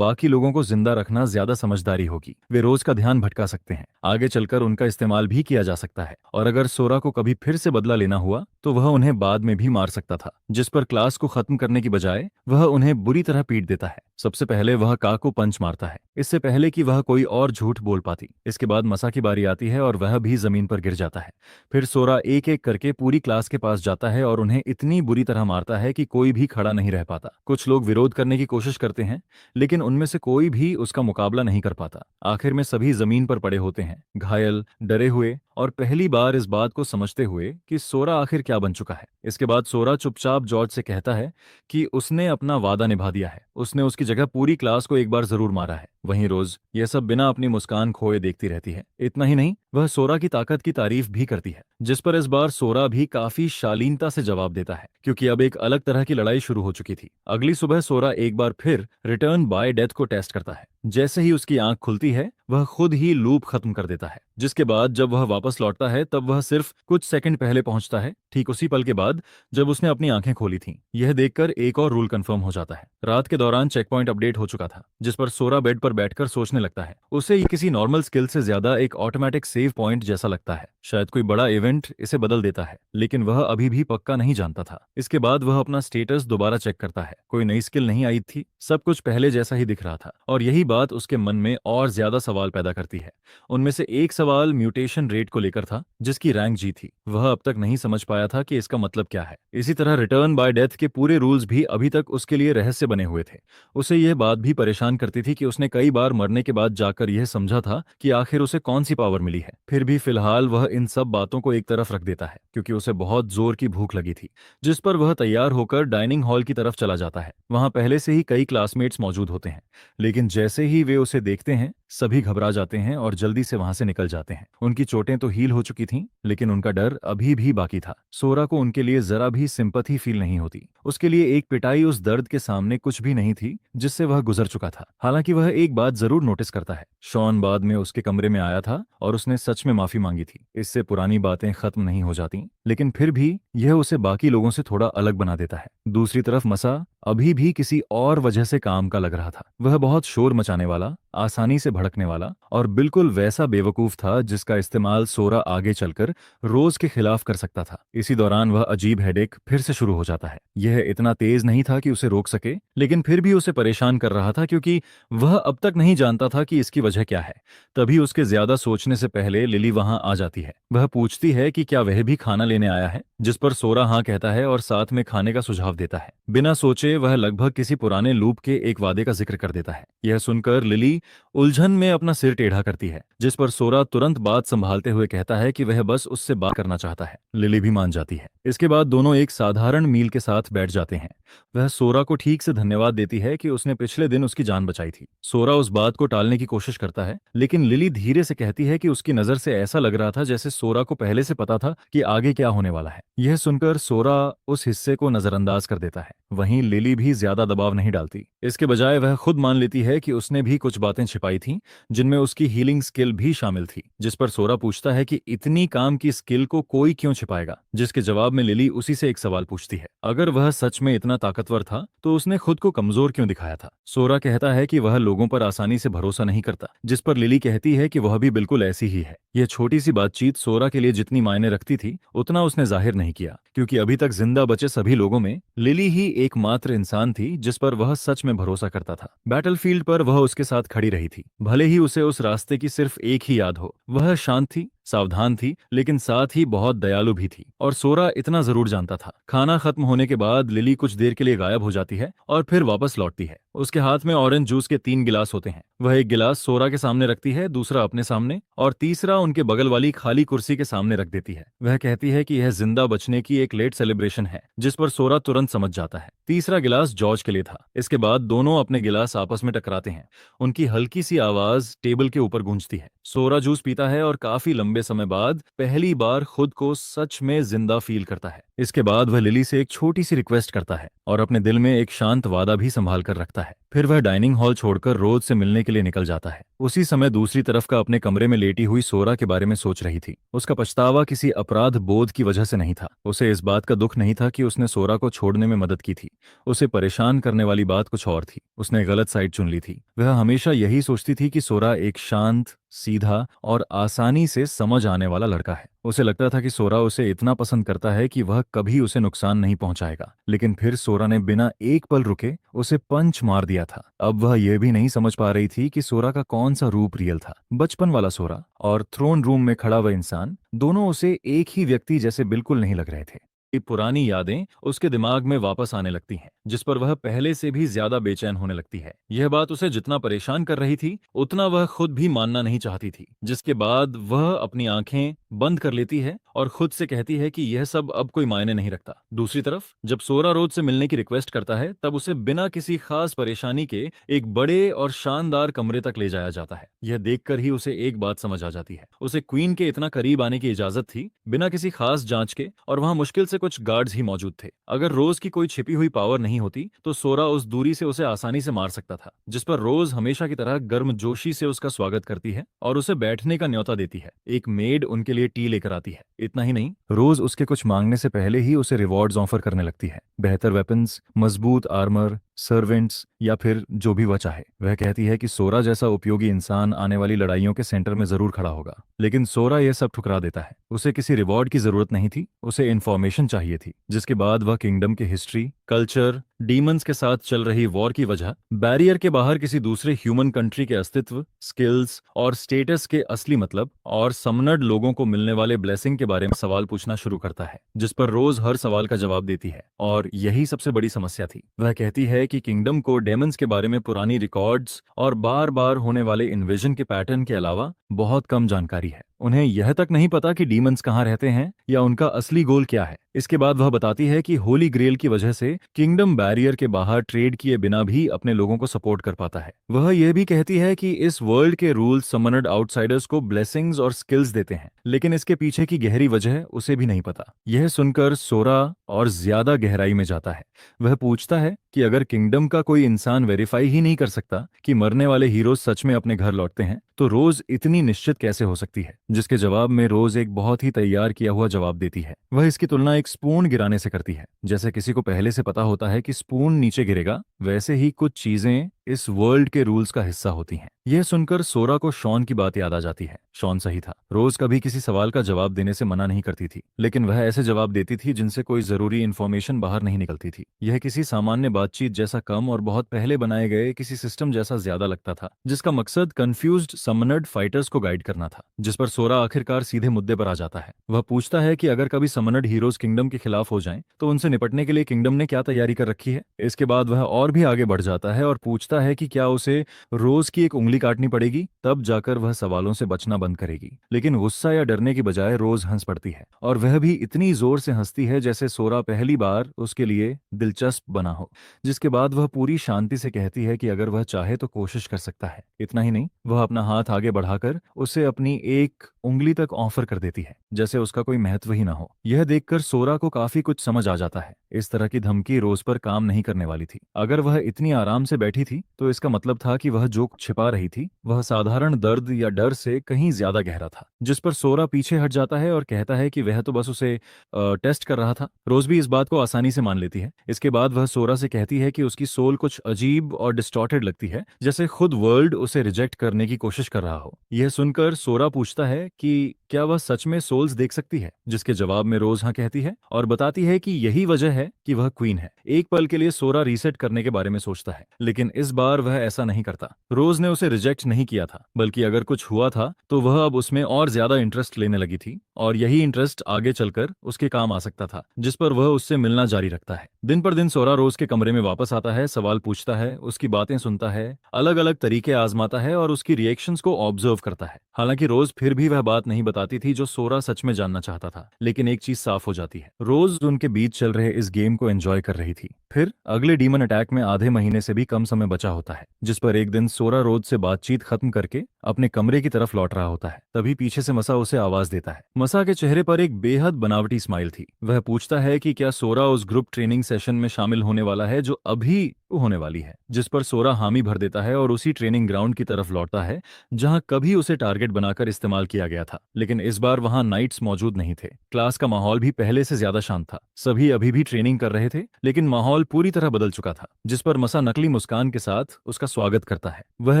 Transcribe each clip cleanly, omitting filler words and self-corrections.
बाकी लोगों को जिंदा रखना ज्यादा समझदारी होगी। वे रोज का ध्यान भटका सकते हैं, आगे चलकर उनका इस्तेमाल भी किया जा सकता है, और अगर सोरा को कभी फिर से बदला लेना हुआ तो वह उन्हें बाद में भी मार सकता था। जिस पर क्लास को खत्म करने की बजाय वह उन्हें बुरी तरह पीट देता है। सबसे पहले वह का को पंच मारता है, इससे पहले कि वह कोई और झूठ बोल पाती। इसके बाद मसा की बारी आती है और वह भी जमीन पर गिर जाता है। फिर सोरा एक एक करके पूरी क्लास के पास जाता है और उन्हें इतनी बुरी तरह मारता है कि कोई भी खड़ा नहीं रह पाता। कुछ लोग विरोध करने की कोशिश करते हैं, लेकिन उनमें से कोई भी उसका मुकाबला नहीं कर पाता। आखिर में सभी जमीन पर पड़े होते हैं, घायल, डरे हुए और पहली बार इस बात को समझते हुए कि सोरा आखिर क्या बन चुका है। इसके बाद सोरा चुपचाप जॉर्ज से कहता है कि उसने अपना वादा निभा दिया है। उसने उसकी जगह पूरी क्लास को एक बार जरूर मारा है। वहीं रोज यह सब बिना अपनी मुस्कान खोए देखती रहती है। इतना ही नहीं, वह सोरा की ताकत की तारीफ भी करती है, जिस पर इस बार सोरा भी काफी शालीनता से जवाब देता है, क्योंकि अब एक अलग तरह की लड़ाई शुरू हो चुकी थी। अगली सुबह सोरा एक बार फिर रिटर्न बाय डेथ को टेस्ट करता है। जैसे ही उसकी आंख खुलती है वह खुद ही लूप खत्म कर देता है, जिसके बाद जब वह वापस लौटता है तब वह सिर्फ कुछ सेकंड पहले पहुंचता है, ठीक उसी पल के बाद जब उसने अपनी आंखें खोली थीं। यह देखकर एक और रूल कंफर्म हो जाता है। रात के दौरान चेक पॉइंट अपडेट हो चुका था, जिस पर सोरा बेड पर बैठकर सोचने लगता है। उसे ये किसी नॉर्मल स्किल से ज्यादा एक ऑटोमेटिक सेव पॉइंट जैसा लगता है। शायद कोई बड़ा इवेंट इसे बदल देता है, लेकिन वह अभी भी पक्का नहीं जानता था। इसके बाद वह अपना स्टेटस दोबारा चेक करता है। कोई नई स्किल नहीं आई थी, सब कुछ पहले जैसा ही दिख रहा था, और यही बात उसके मन में और ज्यादा सवाल पैदा करती है। उनमें से एक सवाल म्यूटेशन रेट को लेकर था, जिसकी रैंक जी थी। वह अब तक नहीं समझ पाया था कि इसका मतलब क्या है। इसी तरह रिटर्न बाय डेथ के पूरे रूल्स भी अभी तक उसके लिए रहस्य बने हुए थे। उसे यह बात भी परेशान करती थी कि उसने कई बार मरने के बाद जाकर यह समझा था कि आखिर उसे कौन सी पावर मिली है। फिर भी फिलहाल वह इन सब बातों को एक तरफ रख देता है, क्योंकि उसे बहुत जोर की भूख लगी थी, जिस पर वह तैयार होकर डाइनिंग हॉल की तरफ चला जाता है। वहां पहले से ही कई क्लासमेट्स मौजूद होते हैं, लेकिन जैसे ही वे उसे देखते हैं सभी घबरा जाते हैं और जल्दी से वहां से निकल जाते हैं। उनकी चोटें तो हील हो चुकी थीं, लेकिन उनका डर अभी भी बाकी था। सोरा को उनके लिए जरा भी सिंपैथी फील नहीं होती। उसके लिए एक पिटाई उस दर्द के सामने कुछ भी नहीं थी जिससे वह गुजर चुका था। हालांकि वह एक बात जरूर नोटिस करता है, शॉन बाद में उसके कमरे में आया था और उसने सच में माफी मांगी थी। इससे पुरानी बातें खत्म नहीं हो जाती, लेकिन फिर भी यह उसे बाकी लोगों से थोड़ा अलग बना देता है। दूसरी तरफ मसा अभी भी किसी और वजह से काम का लग रहा था। वह बहुत शोर मचाने वाला, आसानी से भड़कने वाला और बिल्कुल वैसा बेवकूफ था जिसका इस्तेमाल सोरा आगे चलकर रोज के खिलाफ कर सकता था। इसी दौरान वह अजीब हेडेक फिर से शुरू हो जाता है। यह इतना तेज नहीं था कि उसे रोक सके, लेकिन फिर भी उसे परेशान कर रहा था, क्योंकि वह अब तक नहीं जानता था कि इसकी वजह क्या है। तभी उसके ज्यादा सोचने से पहले लिली वहां आ जाती है। वह पूछती है कि क्या वह भी खाना लेने आया है, जिस पर सोरा हाँ कहता है और साथ में खाने का सुझाव देता है। बिना सोचे वह लगभग किसी पुराने लूप के एक वादे का जिक्र कर देता है। यह सुनकर लिली उलझन में अपना सिर टेढ़ा करती है, जिस पर सोरा तुरंत बात संभालते हुए कहता है कि वह बस उससे बात करना चाहता है। लिली भी मान जाती है। इसके बाद दोनों एक साधारण मील के साथ बैठ जाते हैं। वह सोरा को ठीक से धन्यवाद देती है कि उसने पिछले दिन उसकी जान बचाई थी। सोरा उस बात को टालने की कोशिश करता है, लेकिन लिली धीरे से कहती है कि उसकी नजर से ऐसा लग रहा था जैसे सोरा को पहले से पता था कि आगे क्या होने वाला है। यह सुनकर सोरा उस हिस्से को नजरअंदाज कर देता है। वहीं लिली भी ज्यादा दबाव नहीं डालती। इसके बजाय वह खुद मान लेती है कि उसने भी कुछ बातें छिपाई थीं, जिनमें उसकी हीलिंग स्किल भी शामिल थी। जिस पर सोरा पूछता है कि इतनी काम की स्किल को कोई क्यों छिपाएगा, जिसके जवाब में लिली उसी से एक सवाल पूछती है, अगर वह सच में इतना ताकतवर था तो उसने खुद को कमजोर क्यों दिखाया था। सोरा कहता है कि वह लोगों पर आसानी से भरोसा नहीं करता, जिस पर लिली कहती है कि वह भी बिल्कुल ऐसी ही है। यह छोटी सी बातचीत सोरा के लिए जितनी मायने रखती थी उतना उसने जाहिर नहीं किया, क्योंकि अभी तक जिंदा बचे सभी लोगों में लिली ही एकमात्र इंसान थी जिस पर वह सच में भरोसा करता था। बैटलफील्ड पर वह उसके साथ खड़ी रही थी, भले ही उसे उस रास्ते की सिर्फ एक ही याद हो। वह शांत थी, सावधान थी, लेकिन साथ ही बहुत दयालु भी थी, और सोरा इतना जरूर जानता था। खाना खत्म होने के बाद लिली कुछ देर के लिए गायब हो जाती है और फिर वापस लौटती है। उसके हाथ में ऑरेंज जूस के 3 गिलास होते हैं। वह एक गिलास सोरा के सामने रखती है, दूसरा अपने सामने और तीसरा उनके बगल वाली खाली कुर्सी के सामने रख देती है। वह कहती है कि यह जिंदा बचने की एक लेट सेलिब्रेशन है, जिस पर सोरा तुरंत समझ जाता है। तीसरा गिलास जॉर्ज के लिए था। इसके बाद दोनों अपने गिलास आपस में टकराते हैं। उनकी हल्की सी आवाज टेबल के ऊपर गूंजती है। सोरा जूस पीता है और काफी लंबे लंबे समय बाद पहली बार खुद को सच में जिंदा फील करता है। इसके बाद वह लिली से एक छोटी सी रिक्वेस्ट करता है और अपने दिल में एक शांत वादा भी संभाल कर रखता है। फिर वह डाइनिंग हॉल छोड़कर रोज से मिलने के लिए निकल जाता है। उसी समय दूसरी तरफ का अपने कमरे में लेटी हुई सोरा के बारे में सोच रही थी। उसका पछतावा किसी अपराध बोध की वजह से नहीं था। उसे इस बात का दुख नहीं था कि उसने सोरा को छोड़ने में मदद की थी। उसे परेशान करने वाली बात कुछ और थी। उसने गलत साइड चुन ली थी। वह हमेशा यही सोचती थी कि सोरा एक शांत, सीधा और आसानी से समझ आने वाला लड़का है। उसे लगता था कि सोरा उसे इतना पसंद करता है कि वह कभी उसे नुकसान नहीं पहुंचाएगा। लेकिन फिर सोरा ने बिना एक पल रुके उसे पंच मार दिया था। अब वह यह भी नहीं समझ पा रही थी कि सोरा का कौन सा रूप रियल था, बचपन वाला सोरा और थ्रोन रूम में खड़ा वह इंसान। दोनों उसे एक ही व्यक्ति जैसे बिल्कुल नहीं लग रहे थे। ये पुरानी यादें उसके दिमाग में वापस आने लगती हैं, जिस पर वह पहले से भी ज्यादा बेचैन होने लगती है। यह बात उसे जितना परेशान कर रही थी उतना वह खुद भी मानना नहीं चाहती थी। जिसके बाद वह अपनी आंखें बंद कर लेती है और खुद से कहती है कि यह सब अब कोई मायने नहीं रखता। दूसरी तरफ जब सोरा रोज से मिलने की रिक्वेस्ट करता है तब उसे बिना किसी खास परेशानी के एक बड़े और शानदार कमरे तक ले जाया जाता है। यह देखकर ही उसे एक बात समझ आ जाती है, उसे क्वीन के इतना करीब आने की इजाजत थी बिना किसी खास जांच के, और वहां मुश्किल से कुछ गार्ड्स ही मौजूद थे। अगर रोज की कोई छिपी हुई पावर नहीं होती तो सोरा उस दूरी से उसे आसानी से मार सकता था। जिस पर रोज हमेशा की तरह गर्मजोशी से उसका स्वागत करती है और उसे बैठने का न्योता देती है। एक मेड उनके लिए टी लेकर आती है। इतना ही नहीं, रोज उसके कुछ मांगने से पहले ही उसे रिवॉर्ड्स ऑफर करने लगती है। बेहतर वेपन्स, मजबूत आर्मर, सर्वेंट्स या फिर जो भी वह चाहे। वह कहती है कि सोरा जैसा उपयोगी इंसान आने वाली लड़ाइयों के सेंटर में जरूर खड़ा होगा। लेकिन सोरा यह सब ठुकरा देता है। उसे किसी रिवॉर्ड की जरूरत नहीं थी, उसे इन्फॉर्मेशन चाहिए थी। जिसके बाद वह किंगडम के हिस्ट्री, कल्चर, डीमंस के साथ चल रही वॉर की वजह, बैरियर के बाहर किसी दूसरे ह्यूमन कंट्री के अस्तित्व, स्किल्स और स्टेटस के असली मतलब और समनड लोगों को मिलने वाले ब्लेसिंग के बारे में सवाल पूछना शुरू करता है। जिस पर रोज हर सवाल का जवाब देती है और यही सबसे बड़ी समस्या थी। वह कहती है कि किंगडम को डेमंस के बारे में पुरानी रिकॉर्ड्स और बार बार होने वाले इन्वेजन के पैटर्न के अलावा बहुत कम जानकारी है। उन्हें यह तक नहीं पता कि डीमंस कहाँ रहते हैं या उनका असली गोल क्या है। इसके बाद वह बताती है कि होली ग्रेल की वजह से किंगडम बैरियर के बाहर ट्रेड किए बिना भी अपने लोगों को सपोर्ट कर पाता है। वह यह भी कहती है कि इस वर्ल्ड के रूल्स समनड आउटसाइडर्स को ब्लेसिंग्स और स्किल्स देते हैं, लेकिन इसके पीछे की गहरी वजह उसे भी नहीं पता। यह सुनकर सोरा और ज्यादा गहराई में जाता है। वह पूछता है कि अगर किंगडम का कोई इंसान वेरीफाई ही नहीं कर सकता कि मरने वाले हीरो सच में अपने घर लौटते हैं, तो रोज इतनी निश्चित कैसे हो सकती है। जिसके जवाब में रोज एक बहुत ही तैयार किया हुआ जवाब देती है। वह इसकी तुलना एक स्पून गिराने से करती है। जैसे किसी को पहले से पता होता है कि स्पून नीचे गिरेगा, वैसे ही कुछ चीजें इस वर्ल्ड के रूल्स का हिस्सा होती हैं। यह सुनकर सोरा को शॉन की बात याद आ जाती है। शॉन सही था। रोज कभी किसी सवाल का जवाब देने से मना नहीं करती थी, लेकिन वह ऐसे जवाब देती थी जिनसे कोई जरूरी इंफॉर्मेशन बाहर नहीं निकलती थी। यह किसी सामान्य बातचीत जैसा कम और बहुत पहले बनाए गए किसी सिस्टम जैसा ज्यादा लगता था, जिसका मकसद कंफ्यूज्ड समनड फाइटर्स को गाइड करना था। जिस पर सोरा आखिरकार सीधे मुद्दे पर आ जाता है। वह पूछता है कि अगर कभी समनड हीरोज किंगडम के खिलाफ हो जाएं, तो उनसे निपटने के लिए किंगडम ने क्या तैयारी कर रखी है। इसके बाद वह और भी आगे बढ़ जाता है और पूछता है कि क्या उसे रोज की एक उंगली काटनी पड़ेगी, तब जाकर वह सवालों से बचना बंद करेगी। लेकिन गुस्सा या डरने की बजाय रोज हंस पड़ती है, और वह भी इतनी जोर से हंसती है जैसे सोरा पहली बार उसके लिए दिलचस्प बना हो। जिसके बाद वह पूरी शांति से कहती है कि अगर वह चाहे तो कोशिश कर सकता है। इतना ही नहीं, वह अपना हाथ आगे बढ़ाकर उसे अपनी एक उंगली तक ऑफर कर देती है, जैसे उसका कोई महत्व ही ना हो। यह देखकर सोरा को काफी कुछ समझ आ जाता है। इस तरह की धमकी रोज पर काम नहीं करने वाली थी। अगर वह इतनी आराम से बैठी थी तो इसका मतलब था कि वह जो छिपा रही थी वह साधारण दर्द या डर से कहीं ज्यादा गहरा था। जिस पर सोरा पीछे हट जाता है और कहता है कि वह तो बस उसे टेस्ट कर रहा था। रोज भी इस बात को आसानी से मान लेती है। इसके बाद वह सोरा से कहती है कि उसकी सोल कुछ अजीब और डिस्टॉर्टेड लगती है, जैसे खुद वर्ल्ड उसे रिजेक्ट करने की कोशिश कर रहा हो। यह सुनकर सोरा पूछता है कि क्या वह सच में सोल्स देख सकती है, जिसके जवाब में रोज हाँ कहती है और बताती है कि यही वजह है कि वह क्वीन है। एक पल के लिए सोरा रीसेट करने के बारे में सोचता है, लेकिन इस बार वह ऐसा नहीं करता। रोज ने उसे रिजेक्ट नहीं किया था, बल्कि अगर कुछ हुआ था तो वह अब उसमें और ज्यादा इंटरेस्ट लेने लगी थी, और यही इंटरेस्ट आगे चलकर उसके काम आ सकता था। जिस पर वह उससे मिलना जारी रखता है। दिन पर दिन सोरा रोज के कमरे में वापस आता है, सवाल पूछता है, उसकी बातें सुनता है, अलग अलग तरीके आजमाता है और उसकी रिएक्शंस को ऑब्जर्व करता है। हालांकि रोज फिर भी वह बात नहीं बताती थी जो सोरा सच में जानना चाहता था, लेकिन एक चीज साफ हो जाती है, रोज उनके बीच चल रहे इस गेम को एंजॉय कर रही थी। फिर अगले डीमन अटैक में आधे महीने से भी कम समय बचा होता है, जिस पर एक दिन सोरा रोज से बातचीत खत्म करके अपने कमरे की तरफ लौट रहा होता है। तभी पीछे से मसा उसे आवाज देता है। मसा के चेहरे पर एक बेहद बनावटी स्माइल थी। वह पूछता है कि क्या सोरा उस ग्रुप ट्रेनिंग सेशन में शामिल होने वाला है जो अभी होने वाली है, जिस पर सोरा हामी भर देता है और उसी ट्रेनिंग ग्राउंड की तरफ लौटता है जहां कभी उसे टारगेट बनाकर इस्तेमाल किया गया था। लेकिन इस बार वहां नाइट्स मौजूद नहीं थे। क्लास का माहौल भी पहले से ज्यादा शांत था। सभी अभी भी ट्रेनिंग कर रहे थे, लेकिन माहौल पूरी तरह बदल चुका था, जिस पर मसा नकली मुस्कान के साथ उसका स्वागत करता है। वह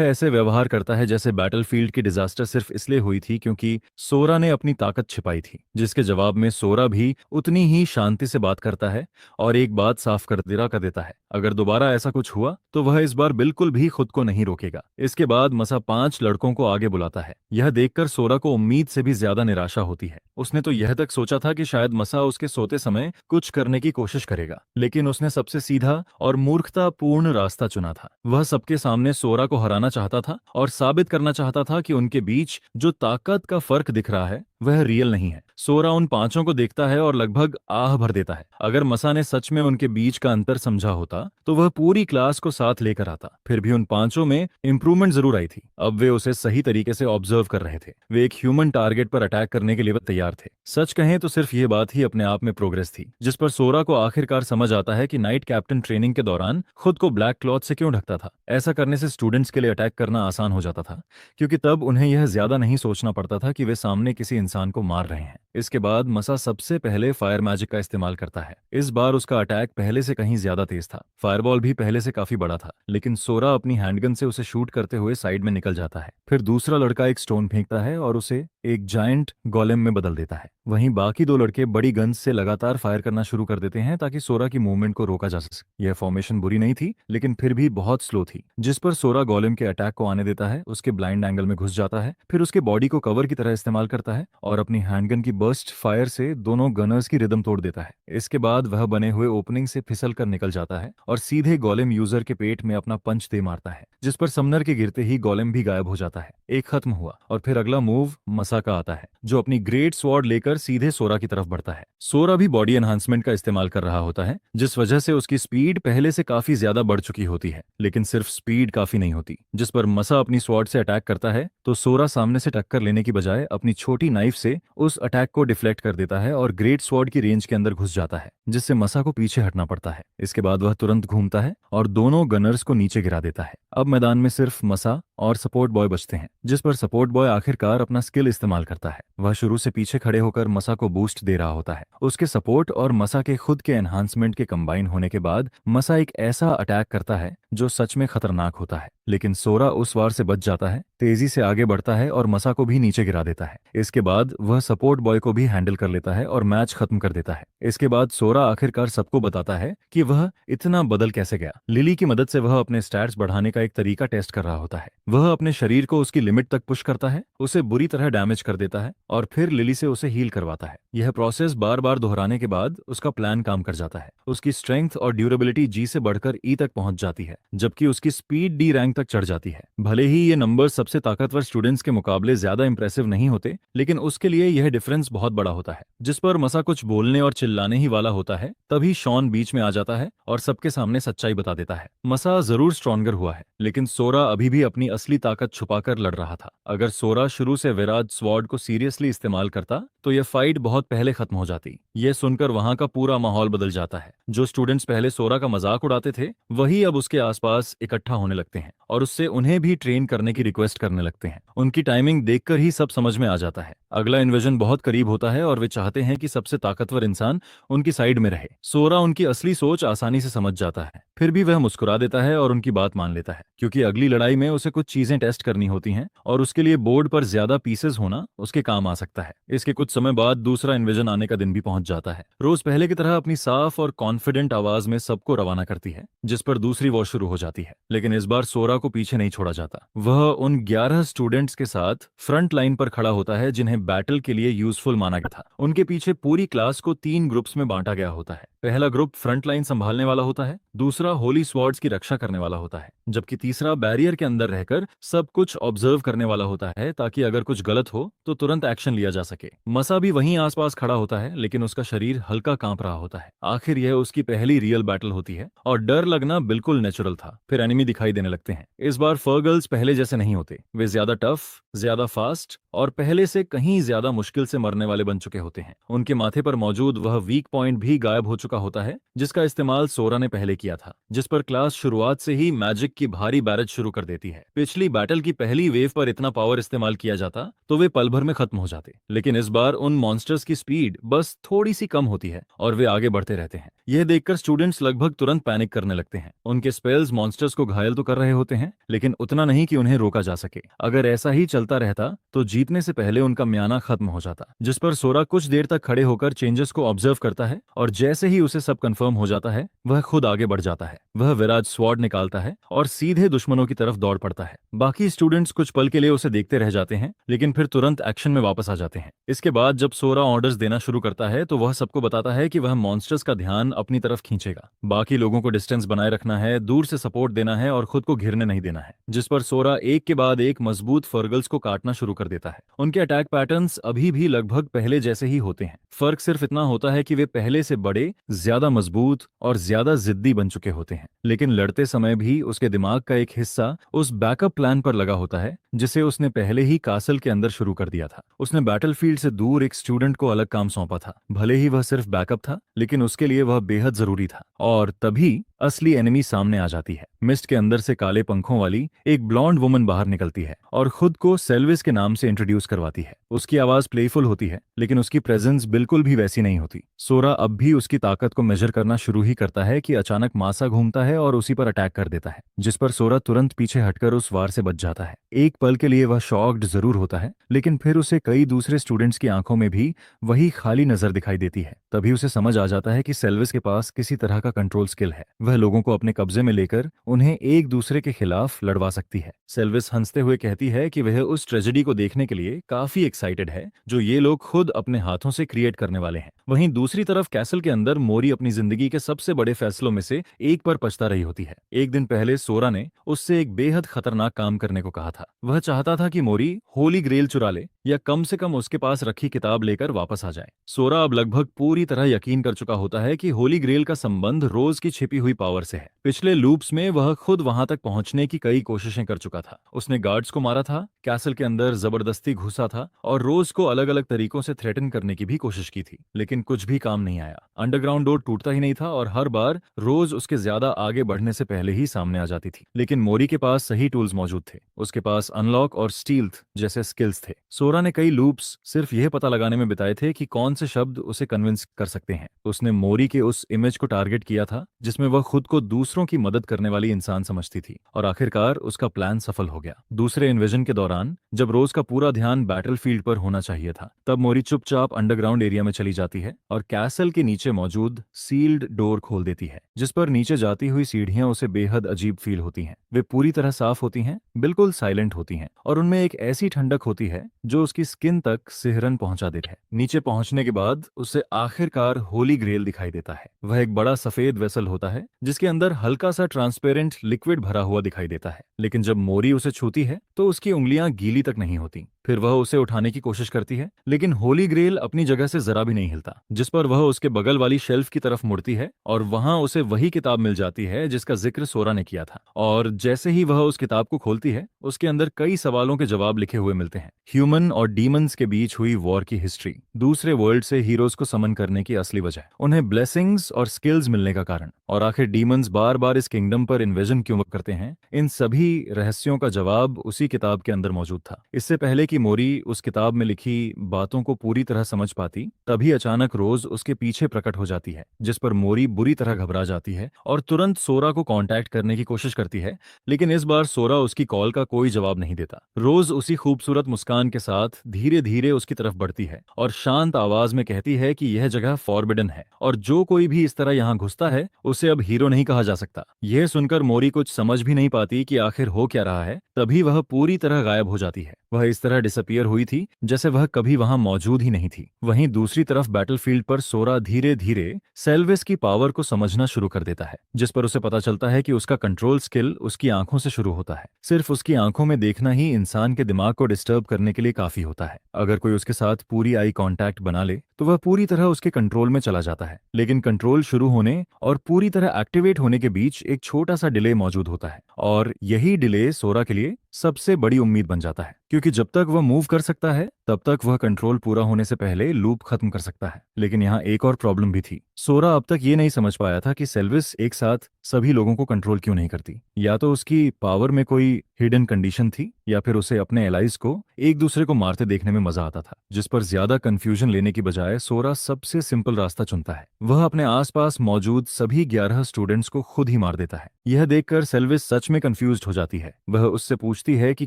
ऐसे व्यवहार करता है जैसे बैटलफील्ड की डिजास्टर सिर्फ इसलिए हुई थी क्योंकि सोरा ने अपनी ताकत छिपाई थी, जिसके जवाब में सोरा भी उतनी ही शांति से बात करता है और एक बात साफ कर देता है, अगर दोबारा ऐसा कुछ हुआ तो वह इस बार बिल्कुल भी खुद को नहीं रोकेगा। इसके बाद मसा 5 लड़कों को आगे बुलाता है। यह देखकर सोरा को उम्मीद से भी ज्यादा निराशा होती है। उसने तो यह तक सोचा था कि शायद मसा उसके सोते समय कुछ करने की कोशिश करेगा, लेकिन उसने सबसे सीधा और मूर्खतापूर्ण रास्ता चुना था। वह सबके सामने सोरा को हराना चाहता था और साबित करना चाहता था कि उनके बीच जो ताकत का फर्क दिख रहा है वह रियल नहीं है। सोरा उन 5 को देखता है और लगभग आह भर देता है। अगर मसा ने सच में उनके बीच का अंतर समझा होता तो वह पूरी क्लास को साथ लेकर आता। फिर भी उन 5 में इंप्रूवमेंट जरूर आई थी। अब वे उसे सही तरीके से ऑब्जर्व कर रहे थे। वे एक ह्यूमन टारगेट पर अटैक करने के लिए तैयार थे। सच कहें तो सिर्फ ये बात ही अपने आप में प्रोग्रेस थी, जिस पर सोरा को आखिरकार समझ आता है कि नाइट कैप्टन ट्रेनिंग के दौरान खुद को ब्लैक क्लॉथ से क्यों ढकता था। ऐसा करने से स्टूडेंट्स के लिए अटैक करना आसान हो जाता था, क्योंकि तब उन्हें यह ज्यादा नहीं सोचना पड़ता था कि वे सामने किसी इंसान को मार रहे हैं। इसके बाद मसा सबसे पहले फायर मैजिक का इस्तेमाल करता है। इस बार उसका अटैक पहले से कहीं ज्यादा तेज था। फायरबॉल भी पहले से काफी बड़ा था, लेकिन सोरा अपनी हैंडगन से उसे शूट करते हुए साइड में निकल जाता है। फिर दूसरा लड़का एक स्टोन फेंकता है और उसे एक जायंट गोलेम में बदल देता है। वहीं बाकी 2 लड़के बड़ी गन्स से लगातार फायर करना शुरू कर देते हैं ताकि सोरा की मूवमेंट को रोका जा सके। यह फॉर्मेशन बुरी नहीं थी, लेकिन फिर भी बहुत स्लो थी, जिस पर सोरा गोलेम के अटैक को आने देता है, उसके ब्लाइंड एंगल में घुस जाता है, फिर उसके बॉडी को कवर की तरह इस्तेमाल करता है और अपनी हैंडगन की बर्स्ट फायर से दोनों गनर्स की रिदम तोड़ देता है। इसके बाद वह बने हुए ओपनिंग से फिसल कर निकल जाता है और सीधे गोलेम यूजर के पेट में अपना पंच दे मारता है, जिस पर समनर के गिरते ही गोलेम भी गायब हो जाता है। एक खत्म हुआ और फिर अगला मूव मसा का आता है, जो अपनी ग्रेट स्वॉर्ड लेकर सीधे सोरा की तरफ बढ़ता है। सोरा भी बॉडी एनहांसमेंट का इस्तेमाल कर रहा होता है, जिस वजह से उसकी स्पीड पहले से काफी ज्यादा बढ़ चुकी होती है, लेकिन सिर्फ स्पीड काफी नहीं होती। जिस पर मसा अपनी स्वॉर्ड से अटैक करता है तो सोरा सामने से टक्कर लेने की बजाय अपनी छोटी नाइफ से उस अटैक को डिफ्लेक्ट कर देता है और ग्रेट स्वॉर्ड की रेंज के अंदर घुस जाता है, जिससे मसा को पीछे हटना पड़ता है। इसके बाद वह तुरंत घूमता है और दोनों गनर्स को नीचे गिरा देता है। अब मैदान में सिर्फ मसा और सपोर्ट बॉय बचते हैं, जिस पर सपोर्ट बॉय आखिरकार अपना स्किल इस्तेमाल करता है। वह शुरू से पीछे खड़े होकर मसा को बूस्ट दे रहा होता है। उसके सपोर्ट और मसा के खुद के एनहांसमेंट के कंबाइन होने के बाद मसा एक ऐसा अटैक करता है जो सच में खतरनाक होता है, लेकिन सोरा उस वार से बच जाता है, तेजी से आगे बढ़ता है और मसा को भी नीचे गिरा देता है। इसके बाद वह सपोर्ट बॉय को भी हैंडल कर लेता है और मैच खत्म कर देता है। इसके बाद सोरा आखिरकार सबको बताता है कि वह इतना बदल कैसे गया। लिली की मदद से वह अपने स्टैट्स बढ़ाने का एक तरीका टेस्ट कर रहा होता है। वह अपने शरीर को उसकी लिमिट तक पुश करता है, उसे बुरी तरह डैमेज कर देता है और फिर लिली से उसे हील करवाता है। यह प्रोसेस बार बार दोहराने के बाद उसका प्लान काम कर जाता है। उसकी स्ट्रेंथ और ड्यूरेबिलिटी जी से बढ़कर ई तक पहुंच जाती है, जबकि उसकी स्पीड डी रैंक तक चढ़ जाती है। भले ही ये नंबर सबसे ताकतवर स्टूडेंट्स के मुकाबले ज्यादा इंप्रेसिव नहीं होते, लेकिन उसके लिए यह डिफरेंस बहुत बड़ा होता है। जिस पर मसा कुछ बोलने और चिल्लाने ही वाला होता है, तभी शॉन बीच में आ जाता है और सबके सामने सच्चाई बता देता है। मसा जरूर स्ट्रॉन्गर हुआ है, लेकिन सोरा अभी भी अपनी असली ताकत छुपाकर लड़ रहा था। अगर सोरा शुरू से विराज स्वॉर्ड को सीरियसली इस्तेमाल करता तो यह फाइट बहुत पहले खत्म हो जाती। यह सुनकर वहां का पूरा माहौल बदल जाता है। जो स्टूडेंट्स पहले सोरा का मजाक उड़ाते थे, वही अब उसके आसपास इकट्ठा होने लगते हैं और उससे उन्हें भी ट्रेन करने की रिक्वेस्ट करने लगते हैं। उनकी टाइमिंग देखकर ही सब समझ में आ जाता है। अगला इन्वेजन बहुत करीब होता है और वे चाहते हैं कि सबसे ताकतवर इंसान उनकी साइड में रहे। सोरा उनकी असली सोच आसानी से समझ जाता है, फिर भी वह मुस्कुरा देता है और उनकी बात मान लेता है, क्योंकि अगली लड़ाई में उसे कुछ चीजें टेस्ट करनी होती हैं और उसके लिए बोर्ड पर ज्यादा पीसेस होना उसके काम आ सकता है। इसके कुछ कुछ समय बाद दूसरा इन्विजन आने का दिन भी पहुंच जाता है। रोज पहले की तरह अपनी साफ और कॉन्फिडेंट आवाज में सबको रवाना करती है, जिस पर दूसरी वॉर शुरू हो जाती है। लेकिन इस बार सोरा को पीछे नहीं छोड़ा जाता। वह उन 11 स्टूडेंट्स के साथ फ्रंट लाइन पर खड़ा होता है जिन्हें बैटल के लिए यूजफुल माना गया था। उनके पीछे पूरी क्लास को 3 ग्रुप्स में बांटा गया होता है। पहला ग्रुप फ्रंट लाइन संभालने वाला होता है, दूसरा होली स्वॉर्ड्स की रक्षा करने वाला होता है, जबकि तीसरा बैरियर के अंदर रहकर सब कुछ ऑब्जर्व करने वाला होता है, ताकि अगर कुछ गलत हो तो तुरंत एक्शन लिया जा सके। मसा भी वहीं आसपास खड़ा होता है, लेकिन उसका शरीर हल्का कांप रहा होता है। आखिर यह उसकी पहली रियल बैटल होती है और डर लगना बिल्कुल नेचुरल था। फिर एनिमी दिखाई देने लगते हैं। इस बार फर्गल्स पहले जैसे नहीं होते। वे ज्यादा टफ, ज्यादा फास्ट और पहले से कहीं ज्यादा मुश्किल से मरने वाले बन चुके होते हैं। उनके माथे पर मौजूद वह वीक पॉइंट भी गायब हो चुका होता है, जिसका इस्तेमाल सोरा ने पहले किया था, जिस पर क्लास शुरुआत से ही मैजिक की भारी बैरज शुरू कर देती है। पिछली बैटल की पहली वेव पर इतना पावर इस्तेमाल किया जाता तो वे पल भर में खत्म हो जाते, लेकिन इस बार उन मॉन्स्टर्स की स्पीड बस थोड़ी सी कम होती है और वे आगे बढ़ते रहते हैं। यह देखकर स्टूडेंट्स लगभग तुरंत पैनिक करने लगते हैं। उनके स्पेल्स मॉन्स्टर्स को घायल तो कर रहे होते हैं, लेकिन उतना नहीं कि उन्हें रोका जा सके। अगर ऐसा ही चलता रहता तो जीतने से पहले उनका म्याना खत्म हो जाता। जिस पर सोरा कुछ देर तक खड़े होकर चेंजेस को ऑब्जर्व करता है और जैसे ही उसे सब कंफर्म हो जाता है वह खुद आगे बढ़ जाता है। वह विराज स्वॉर्ड निकालता है और सीधे दुश्मनों की तरफ दौड़ पड़ता है। बाकी स्टूडेंट्स कुछ पल के लिए उसे देखते रह जाते हैं, लेकिन फिर तुरंत एक्शन में वापस आ जाते हैं। इसके बाद जब सोरा ऑर्डर्स देना शुरू करता है तो वह सबको बताता है कि वह मॉन्स्टर्स का ध्यान अपनी तरफ खींचेगा। बाकी लोगों को डिस्टेंस बनाए रखना है, दूर से सपोर्ट देना है और खुद को घिरने नहीं देना है। जिस पर सोरा एक के बाद एक मजबूत फर्गल्स को काटना शुरू कर देता है। उनके अटैक पैटर्न्स अभी भी लगभग पहले जैसे ही होते हैं। फर्क सिर्फ इतना होता है कि वे पहले से बड़े, ज्यादा मजबूत और ज्यादा जिद्दी बन चुके होते हैं। लेकिन लड़ते समय भी उसके दिमाग का एक हिस्सा उस बैकअप प्लान पर लगा होता है जिसे उसने पहले ही कासल के अंदर शुरू कर दिया था। उसने बैटलफील्ड से दूर एक स्टूडेंट को अलग काम सौंपा था। भले ही वह सिर्फ बैकअप था, लेकिन उसके लिए वह बेहद जरूरी था। और तभी असली एनिमी सामने आ जाती है। मिस्ट के अंदर से काले पंखों वाली एक ब्लॉन्ड वुमन बाहर निकलती है और खुद को सेल्विस के नाम से इंट्रोड्यूस करवाती है। उसकी आवाज प्लेफुल होती है, लेकिन उसकी प्रेजेंस बिल्कुल भी वैसी नहीं होती। सोरा अब भी उसकी ताकत को मेजर करना शुरू ही करता है कि अचानक मासा घूमता है और उसी पर अटैक कर देता है, जिस पर सोरा तुरंत पीछे हटकर उस वार से बच जाता है। एक पल के लिए वह शॉक्ड जरूर होता है, लेकिन फिर उसे कई दूसरे स्टूडेंट्स की आंखों में भी वही खाली नजर दिखाई देती है। तभी उसे समझ आ जाता है कि सेल्विस के पास किसी तरह का कंट्रोल स्किल है। वह लोगों को अपने कब्जे में लेकर उन्हें एक दूसरे के खिलाफ लड़वा सकती है। सेल्विस हंसते हुए कहती है कि वह उस ट्रेजेडी को देखने के लिए काफी एक्साइटेड है जो ये लोग खुद अपने हाथों से क्रिएट करने वाले हैं। वहीं दूसरी तरफ कैसल के अंदर मोरी अपनी जिंदगी के सबसे बड़े फैसलों में से एक पर पछता रही होती है। एक दिन पहले सोरा ने उससे एक बेहद खतरनाक काम करने को कहा था। वह चाहता था कि मोरी होली ग्रेल चुरा ले या कम से कम उसके पास रखी किताब लेकर वापस आ जाए। सोरा अब लगभग पूरी तरह यकीन कर चुका होता है कि होली ग्रेल का संबंध रोज की छिपी हुई पावर से है। पिछले लूप्स में वह खुद वहां तक पहुंचने की कई कोशिशें कर चुका था। उसने गार्ड्स को मारा था, कैसल के अंदर जबरदस्ती घुसा था और रोज को अलग अलग तरीकों से थ्रेटन करने की भी कोशिश की थी, लेकिन कुछ भी काम नहीं आया। अंडरग्राउंड डोर टूटता ही नहीं था और हर बार रोज उसके ज्यादा आगे बढ़ने से पहले ही सामने आ जाती थी। लेकिन मोरी के पास सही टूल्स मौजूद थे। उसके पास अनलॉक और स्टील्थ जैसे स्किल्स थे। सोरा ने कई लूप्स सिर्फ यह पता लगाने में बिताए थे कि कौन से शब्द उसे कन्विंस कर सकते हैं। उसने मोरी के उस इमेज को टारगेट किया था जिसमें वह खुद को दूसरों की मदद करने वाली इंसान समझती थी, और आखिरकार उसका प्लान सफल हो गया। दूसरे इन्वेजन के दौरान जब रोज का पूरा ध्यान बैटलफील्ड पर होना चाहिए था, तब मोरी चुपचाप अंडरग्राउंड एरिया में चली जाती है और कैसल के नीचे मौजूद सील्ड डोर खोल देती है, जिस पर नीचे जाती हुई सीढ़ियां उसे बेहद अजीब फील होती हैं। वे पूरी तरह साफ होती हैं, बिल्कुल साइलेंट होती हैं और उनमें एक ऐसी ठंडक होती है जो उसकी स्किन तक सिहरन पहुंचा देती है। नीचे पहुंचने के बाद उसे आखिरकार होली ग्रेल दिखाई देता है। वह एक बड़ा सफेद वेसल होता है जिसके अंदर हल्का सा ट्रांसपेरेंट लिक्विड भरा हुआ दिखाई देता है, लेकिन जब मोरी उसे छूती है तो उसकी उंगलियां गीली तक नहीं होती। फिर वह उसे उठाने की कोशिश करती है, लेकिन होली ग्रेल अपनी जगह से जरा भी नहीं हिलता, जिस पर वह उसके बगल वाली शेल्फ की तरफ मुड़ती है और वहां उसे वही किताब मिल जाती है जिसका जिक्र सोरा ने किया था। और जैसे ही वह उस किताब को खोलती है, उसके अंदर कई सवालों के जवाब लिखे हुए मिलते हैं। ह्यूमन और डीमंस के बीच हुई वॉर की हिस्ट्री, दूसरे वर्ल्ड से हीरोज को समन करने की असली वजह, उन्हें ब्लेसिंग्स और स्किल्स मिलने का कारण, और आखिर डीमंस बार बार इस किंगडम पर इन्वेजन क्यों करते हैं। इन सभी रहस्यों का जवाब उसी किताब के अंदर मौजूद था। इससे पहले कि मोरी उस किताब में लिखी बातों को पूरी तरह समझ पाती, तभी अचानक रोज उसके पीछे प्रकट हो जाती है, जिस पर मोरी बुरी तरह घबरा जाती है और तुरंत सोरा को कांटेक्ट करने की कोशिश करती है। लेकिन इस बार सोरा उसकी कॉल का कोई जवाब नहीं देता। रोज उसी खूबसूरत मुस्कान के साथ धीरे धीरे उसकी तरफ बढ़ती है और शांत आवाज में कहती है कि यह जगह फॉरबिडन है और जो कोई भी इस तरह यहाँ घुसता है उसे अब हीरो नहीं कहा जा सकता। यह सुनकर मोरी कुछ समझ भी नहीं पाती कि आखिर हो क्या रहा है। तभी वह पूरी तरह गायब हो जाती है। वह इस तरह डिसअपियर हुई थी जैसे वह कभी वहां मौजूद ही नहीं थी। वहीं दूसरी तरफ बैटलफील्ड पर सोरा धीरे धीरे सेल्विस की पावर को समझना शुरू कर देता है, जिस पर उसे पता चलता है कि उसका कंट्रोल स्किल उसकी आंखों से शुरू होता है। सिर्फ उसकी आंखों में देखना ही इंसान के दिमाग को डिस्टर्ब करने के लिए काफी होता है। अगर कोई उसके साथ पूरी आई कांटेक्ट बना ले तो वह पूरी तरह उसके कंट्रोल में चला जाता है। लेकिन कंट्रोल शुरू होने और पूरी तरह एक्टिवेट होने के बीच एक छोटा सा डिले मौजूद होता है और यही डिले सोरा के लिए सबसे बड़ी उम्मीद बन जाता है, क्योंकि जब तक वह मूव कर सकता है तब तक वह कंट्रोल पूरा होने से पहले लूप खत्म कर सकता है। लेकिन यहाँ एक और प्रॉब्लम भी थी। सोरा अब तक ये नहीं समझ पाया था कि सेल्विस एक साथ सभी लोगों को कंट्रोल क्यों नहीं करती। या तो उसकी पावर में कोई हिडन कंडीशन थी या फिर उसे अपने एलाइज को एक दूसरे को मारते देखने में मजा आता था। जिस पर ज्यादा कंफ्यूजन लेने की बजाय सोरा सबसे सिंपल रास्ता चुनता है। वह अपने आसपास मौजूद सभी 11 स्टूडेंट्स को खुद ही मार देता है। यह देखकर सेल्विस सच में कंफ्यूज्ड हो जाती है। वह उससे पूछती है कि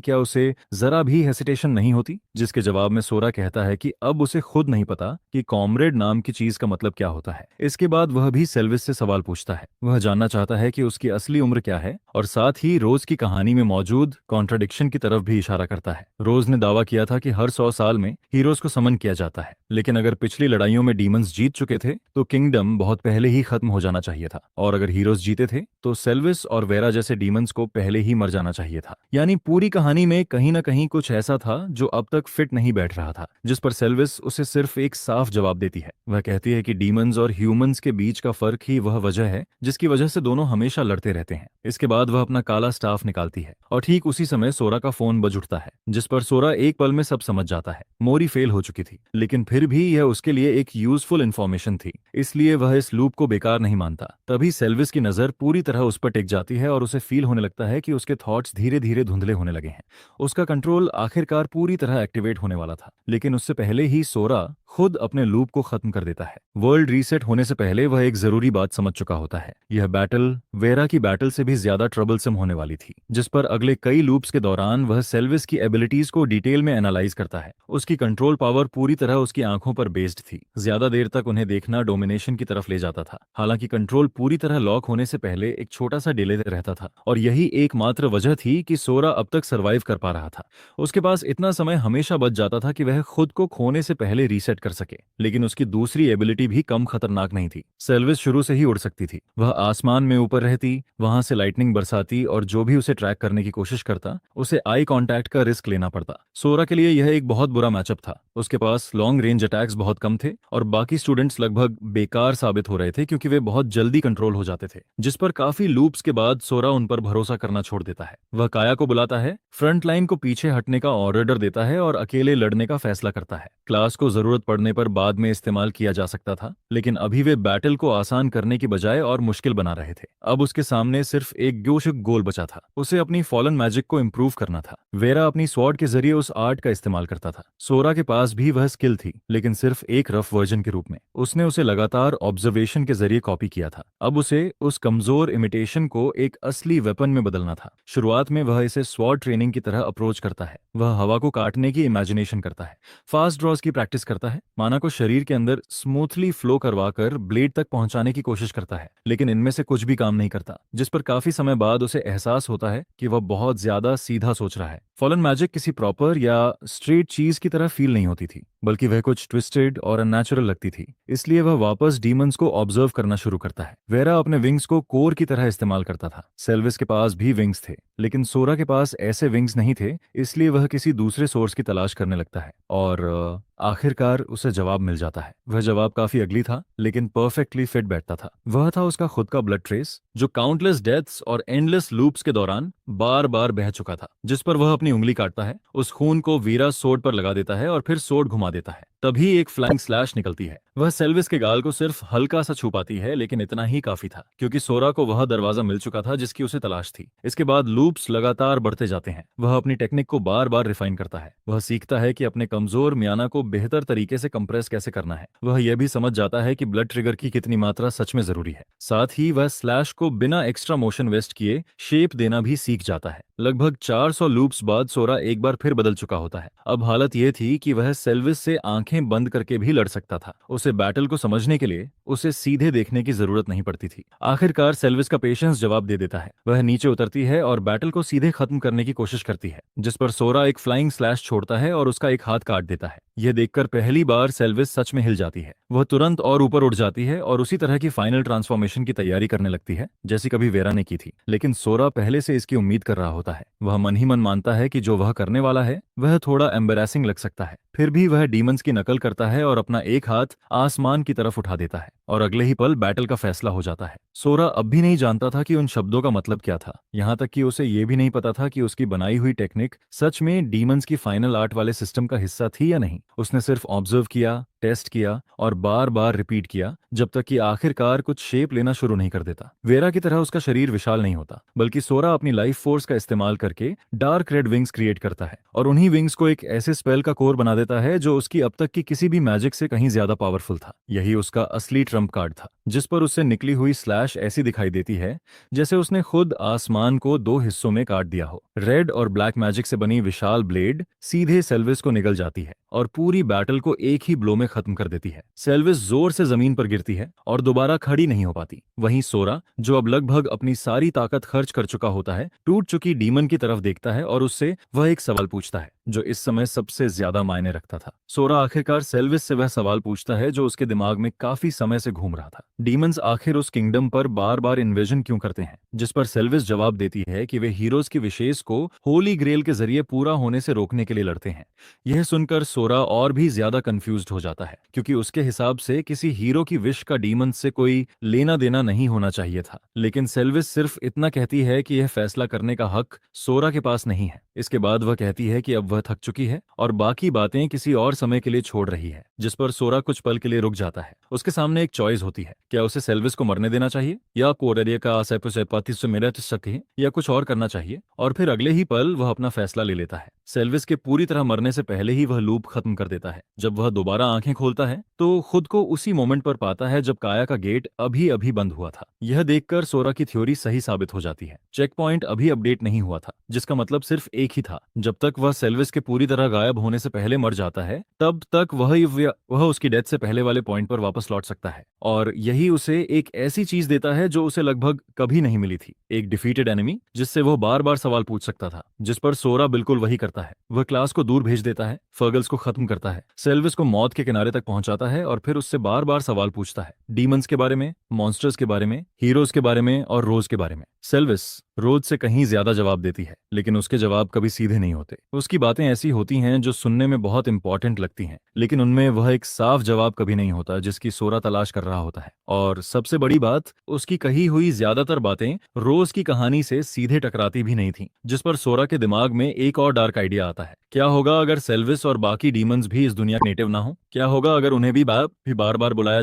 क्या उसे जरा भी हेसिटेशन नहीं होती, जिसके जवाब में सोरा कहता है कि अब उसे खुद नहीं पता कि कॉमरेड नाम की चीज का मतलब क्या होता है। इसके बाद वह भी सेल्विस से सवाल पूछता है। वह जानना चाहता है कि उसकी असली उम्र क्या है और साथ ही रोज की कहानी में मौजूद कॉन्ट्रडिक्शन की तरफ भी इशारा करता है। रोज ने दावा किया था कि हर 100 साल में हीरोज को समन किया जाता है, लेकिन अगर पिछली लड़ाइयों में डीमंस जीत चुके थे तो किंगडम बहुत पहले ही खत्म हो जाना चाहिए था, और अगर हीरोज जीते थे तो सेल्विस और वेरा जैसे डीमंस को पहले ही मर जाना चाहिए था। यानी पूरी कहानी में कहीं ना कहीं कुछ ऐसा था जो अब तक फिट नहीं बैठ रहा था, जिस पर सेल्विस उसे सिर्फ एक साफ जवाब देती है। वह कहती है कि डीमंस और ह्यूमंस के बीच का फर्क ही वह वजह है जिसकी वजह से दोनों हमेशा लड़ते रहते हैं। इसके बाद वह अपना काला स्टाफ निकालती है और ठीक उसी समय सोरा का फोन बज उठता है, जिस पर सोरा एक पल में सब समझ जाता है। मोरी फेल हो चुकी थी, लेकिन फिर भी यह उसके लिए एक यूजफुल इंफॉर्मेशन थी, इसलिए वह इस लूप को बेकार नहीं मानता। तभी सेल्विस की नजर पूरी तरह उस पर टिक जाती है और उसे फील होने लगता है कि उसके थॉट्स धीरे धीरे धुंधले होने लगे हैं। उसका कंट्रोल आखिरकार पूरी तरह एक्टिवेट होने वाला था, लेकिन उससे पहले ही सोरा खुद अपने लूप को खत्म कर देता है। वर्ल्ड रीसेट होने से पहले वह एक जरूरी बात समझ चुका होता है। यह बैटल वेरा की बैटल से भी ज्यादा ट्रबलसम होने वाली थी, जिस पर अगले कई लूप्स के दौरान वह सेल्विस की एबिलिटीज को डिटेल में एनालाइज करता है। उसकी कंट्रोल पावर पूरी तरह उसकी आंखों पर बेस्ड थी। ज्यादा देर तक उन्हें देखना डोमिनेशन की तरफ ले जाता था। हालांकि कंट्रोल पूरी तरह लॉक होने से पहले एक छोटा सा डिले रहता था, और यही एकमात्र वजह थी कि सोरा अब तक सर्वाइव कर पा रहा था। उसके पास इतना समय हमेशा बच जाता था कि वह खुद को खोने से पहले रीसेट कर सके। लेकिन उसकी दूसरी एबिलिटी भी कम खतरनाक नहीं थी। सेल्विस शुरू से ही उड़ सकती थी। वह आसमान में ऊपर रहती, वहां से लाइटनिंग बरसाती, और जो भी उसे ट्रैक करने की कोशिश करता उसे आई कांटेक्ट का रिस्क लेना पड़ता। सोरा के लिए यह एक बहुत बुरा मैचअप था। उसके पास लॉन्ग रेंज अटैक्स बहुत कम थे और बाकी स्टूडेंट्स लगभग बेकार साबित हो रहे थे क्योंकि वे बहुत जल्दी कंट्रोल हो जाते थे, जिस पर काफी लूप्स के बाद सोरा उन पर भरोसा करना छोड़ देता है। वह काया को बुलाता है, फ्रंट लाइन को पीछे हटने का ऑर्डर देता है और अकेले लड़ने का फैसला करता है। क्लास को जरूरत पड़ने पर बाद में इस्तेमाल किया जा सकता था, लेकिन अभी वे बैटल को आसान करने की बजाय और मुश्किल बना रहे थे। अब उसके सामने सिर्फ एक गोशुक गोल बचा था। उसे अपनी फॉलन मैजिक को इम्प्रूव करना था। वेरा अपनी स्वॉर्ड के जरिए उस आर्ट का इस्तेमाल करता था। सोरा के पास भी वह स्किल थी, लेकिन सिर्फ एक रफ वर्जन के रूप में। उसने उसे लगातार ऑब्जर्वेशन के जरिए कॉपी किया था। अब उसे उस कमजोर इमिटेशन को एक असली वेपन में बदलना था। शुरुआत में वह इसे स्वॉर्ड ट्रेनिंग की तरह अप्रोच करता है। वह हवा को काटने की इमेजिनेशन करता है, फास्ट ड्रॉज की प्रैक्टिस करता है, माना को शरीर के अंदर स्मूथली फ्लो करवाकर ब्लेड तक पहुंचाने की कोशिश करता है, लेकिन इनमें से कुछ भी काम नहीं करता, जिस पर काफी समय बाद उसे एहसास होता है कि वह बहुत ज्यादा सीधा सोच रहा है। फॉलन मैजिक किसी प्रॉपर या स्ट्रेट चीज की तरह फील नहीं होती थी, बल्कि वह कुछ ट्विस्टेड और अननेचुरल लगती थी। इसलिए वह वापस डीमंस को ऑब्जर्व करना शुरू करता है। वेरा अपने विंग्स को कोर की तरह इस्तेमाल करता था। सेल्विस के पास भी विंग्स थे, लेकिन सोरा के पास ऐसे विंग्स नहीं थे, इसलिए वह किसी दूसरे सोर्स की तलाश करने लगता है और आखिरकार उसे जवाब मिल जाता है। वह जवाब काफी अगली था, लेकिन परफेक्टली फिट बैठता था। वह था उसका खुद का ब्लड ट्रेस, जो काउंटलेस डेथ्स और एंडलेस लूप्स के दौरान बार बार बह चुका था, जिस पर वह अपनी उंगली काटता है। उस खून को वीरा सोड पर लगा देता है और फिर सोड घुमा देता है। तभी एक फ्लाइंग स्लैश निकलती है। वह सेल्विस के गाल को सिर्फ हल्का सा छू पाती है, लेकिन इतना ही काफी था क्योंकि सोरा को वह दरवाजा मिल चुका था जिसकी उसे तलाश थी। इसके बाद लूप्स लगातार बढ़ते जाते हैं। वह अपनी टेक्निक को बार बार रिफाइन करता है। वह सीखता है कि अपने कमजोर म्याना को बेहतर तरीके से कंप्रेस कैसे करना है। वह यह भी समझ जाता है कि ब्लड ट्रिगर की कितनी मात्रा सच में जरूरी है। साथ ही वह स्लैश को बिना एक्स्ट्रा मोशन वेस्ट किए शेप देना भी सीख जाता है। लगभग 400 लूप्स बाद सोरा एक बार फिर बदल चुका होता है। अब हालत यह थी कि वह सेल्विस से आंखें बंद करके भी लड़ सकता था। उसे बैटल को समझने के लिए उसे सीधे देखने की जरूरत नहीं पड़ती थी। आखिरकार सेल्विस का पेशेंस जवाब दे देता है। वह नीचे उतरती है और बैटल को सीधे खत्म करने की कोशिश करती है, जिस पर सोरा एक फ्लाइंग स्लैश छोड़ता है और उसका एक हाथ काट देता है। यह देखकर पहली बार सेल्विस सच में हिल जाती है। वह तुरंत और ऊपर उड़ जाती है और उसी तरह की फाइनल ट्रांसफॉर्मेशन की तैयारी करने लगती है जैसी कभी वेरा ने की थी। लेकिन सोरा पहले से इसकी उम्मीद कर रहा होता है। वह मन ही मन मानता है कि जो वह करने वाला है वह थोड़ा एम्बेरेसिंग लग सकता है। फिर भी वह डीमंस की नकल करता है और अपना एक हाथ आसमान की तरफ उठा देता है और अगले ही पल बैटल का फैसला हो जाता है। सोरा अब भी नहीं जानता था कि उन शब्दों का मतलब क्या था। यहाँ तक कि उसे यह भी नहीं पता था कि उसकी बनाई हुई टेक्निक सच में डीमंस की फाइनल आर्ट वाले सिस्टम का हिस्सा थी या नहीं। उसने सिर्फ ऑब्जर्व किया, टेस्ट किया और बार बार रिपीट किया जब तक कि आखिरकार कुछ शेप लेना शुरू नहीं कर देता। वेरा की तरह उसका शरीर विशाल नहीं होता, बल्कि सोरा अपनी लाइफ फोर्स का इस्तेमाल करके डार्क रेड विंग्स क्रिएट करता है और उन्हीं विंग्स को एक ऐसे स्पेल का कोर बना देता है जो उसकी अब तक की किसी भी मैजिक से कहीं ज्यादा पावरफुल था। यही उसका असली ट्रम्प कार्ड था, जिस पर उससे निकली हुई स्लैश ऐसी दिखाई देती है जैसे उसने खुद आसमान को दो हिस्सों में काट दिया हो। रेड और ब्लैक मैजिक से बनी विशाल ब्लेड सीधे सेल्विस को निगल जाती है और पूरी बैटल को एक ही ब्लो में खत्म कर देती है। सेल्विस जोर से जमीन पर गिरती है और दोबारा खड़ी नहीं हो पाती। वहीं सोरा, जो अब लगभग अपनी सारी ताकत खर्च कर चुका होता है, टूट चुकी डीमन की तरफ देखता है और उससे वह एक सवाल पूछता है जो इस समय सबसे ज्यादा मायने रखता था। सोरा आखिरकार सेल्विस से वह सवाल पूछता है जो उसके दिमाग में काफी समय से घूम रहा था। डीमंस आखिर उस किंगडम पर बार बार इन्वेजन क्यों करते हैं? जिस पर सेल्विस जवाब देती है कि वे हीरोज की विशेष को होली ग्रेल के जरिए पूरा होने से रोकने के लिए लड़ते हैं। यह सुनकर सोरा और भी ज्यादा कंफ्यूज्ड हो जाता है, क्योंकि उसके हिसाब से किसी हीरो की विश का डीमन से कोई लेना देना नहीं होना चाहिए था। लेकिन सेल्विस सिर्फ इतना कहती है कि यह फैसला करने का हक सोरा के पास नहीं है। इसके बाद वह कहती है कि अब वह थक चुकी है और बाकी बातें किसी और समय के लिए छोड़ रही है, जिस पर सोरा कुछ पल के लिए रुक जाता है। उसके सामने एक चॉइस होती है, क्या उसे सेल्विस को मरने देना चाहिए या कोरेरिया का से मिला सके या कुछ और करना चाहिए। और फिर अगले ही पल वह अपना फैसला ले लेता है। सेल्विस के पूरी तरह मरने से पहले ही वह लूप खत्म कर देता है। जब वह दोबारा आंखें खोलता है तो खुद को उसी मोमेंट पर पाता है जब काया का गेट अभी अभी बंद हुआ था। यह देखकर सोरा की थ्योरी सही साबित हो जाती है। चेक पॉइंट अभी अपडेट नहीं हुआ था, जिसका मतलब सिर्फ एक ही था। जब तक वह सेल्विस के पूरी तरह गायब होने से पहले मर जाता है, तब तक वह उसकी डेथ से पहले वाले पॉइंट पर वापस लौट सकता है। और यही उसे एक ऐसी चीज देता है जो उसे लगभग कभी नहीं मिली थी, एक डिफीटेड एनिमी जिससे वह बार बार सवाल पूछ सकता था। जिस पर सोरा बिल्कुल वही करता है। वह क्लास को दूर भेज देता है, फर्गल्स को खत्म करता है, सेल्विस को मौत के किनारे तक पहुंचाता है और फिर उससे बार बार सवाल पूछता है, डीमंस के बारे में, मॉन्स्टर्स के बारे में, हीरोज के बारे में और रोज के बारे में। सेल्विस रोज से कहीं ज्यादा जवाब देती है, लेकिन उसके जवाब कभी सीधे नहीं होते। उसकी बातें ऐसी होती हैं जो सुनने में बहुत इंपॉर्टेंट लगती हैं, लेकिन उनमें वह एक साफ जवाब कभी नहीं होता जिसकी सोरा तलाश कर रहा होता है। और सबसे बड़ी बात, उसकी कही हुई ज्यादातर बातें रोज की कहानी से सीधे टकराती भी नहीं थी, जिस पर सोरा के दिमाग में एक और डार्क आइडिया आता है। क्या होगा अगर सेल्विस और बाकी डीमंस भी इस दुनिया के नेटिव ना हो? क्या होगा अगर उन्हें भी बार बार बुलाया